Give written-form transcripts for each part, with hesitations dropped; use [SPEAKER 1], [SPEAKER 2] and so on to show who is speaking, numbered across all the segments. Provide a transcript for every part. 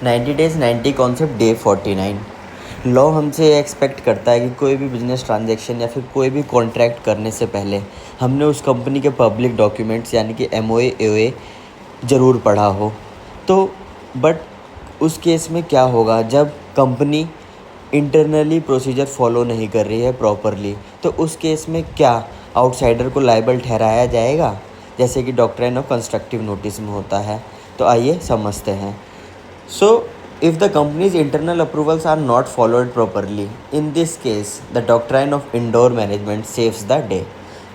[SPEAKER 1] 90 days 90 concept day 49। Law हमसे ये expect करता है कि कोई भी बिजनेस ट्रांजैक्शन या फिर कोई भी कॉन्ट्रैक्ट करने से पहले हमने उस कंपनी के पब्लिक डॉक्यूमेंट्स यानी कि एमओए एओए ज़रूर पढ़ा हो। तो बट उस केस में क्या होगा जब कंपनी इंटरनली प्रोसीजर फॉलो नहीं कर रही है प्रॉपरली, तो उस केस में क्या आउटसाइडर को लायबल ठहराया जाएगा, जैसे कि डॉक्ट्राइन ऑफ कंस्ट्रक्टिव नोटिस में होता है। तो आइए समझते हैं। So, if the company's internal approvals are not followed properly, in this case, the doctrine of indoor management saves the day.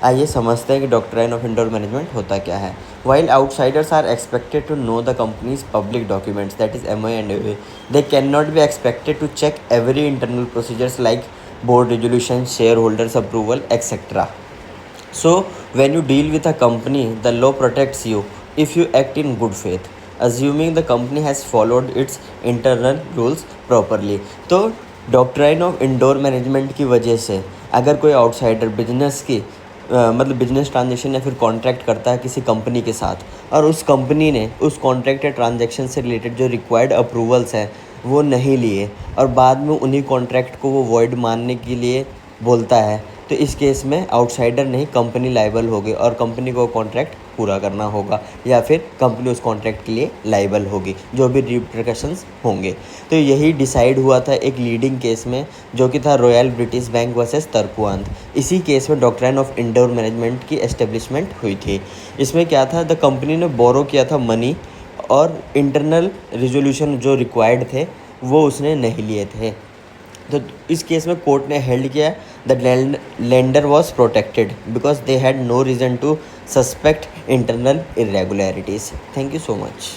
[SPEAKER 1] आइए समझते हैं कि डॉक्ट्राइन ऑफ इंडोर मैनेजमेंट होता क्या है। While outsiders are expected to know the company's public documents, that is MOA and OA, they cannot be expected to check every internal procedures like board resolution, shareholders approval, etc. So, when you deal with a company, the law protects you if you act in good faith, assuming the company has followed its internal rules properly. तो doctrine of indoor management की वजह से अगर कोई outsider business की मतलब business transaction या फिर कॉन्ट्रैक्ट करता है किसी कंपनी के साथ, और उस कंपनी ने उस कॉन्ट्रैक्ट या ट्रांजेक्शन से रिलेटेड जो रिक्वायर्ड अप्रूवल्स हैं वो नहीं लिए, और बाद में उन्हीं कॉन्ट्रैक्ट को वो वॉइड मानने के लिए बोलता है, तो इस केस में आउटसाइडर नहीं कंपनी लायबल होगी और कंपनी को कॉन्ट्रैक्ट पूरा करना होगा, या फिर कंपनी उस कॉन्ट्रैक्ट के लिए लायबल होगी, जो भी रिप्रिकॉशंस होंगे। तो यही डिसाइड हुआ था एक लीडिंग केस में, जो कि था रॉयल ब्रिटिश बैंक वर्सेस तरकुआंत। इसी केस में डॉक्ट्राइन ऑफ इंडोर मैनेजमेंट की एस्टेब्लिशमेंट हुई थी। इसमें क्या था, द कंपनी ने बोरो किया था मनी, और इंटरनल रिजोल्यूशन जो रिक्वायर्ड थे वो उसने नहीं लिए थे। तो इस केस में कोर्ट ने हेल्ड किया the lender was protected because they had no reason to suspect internal irregularities. Thank you so much.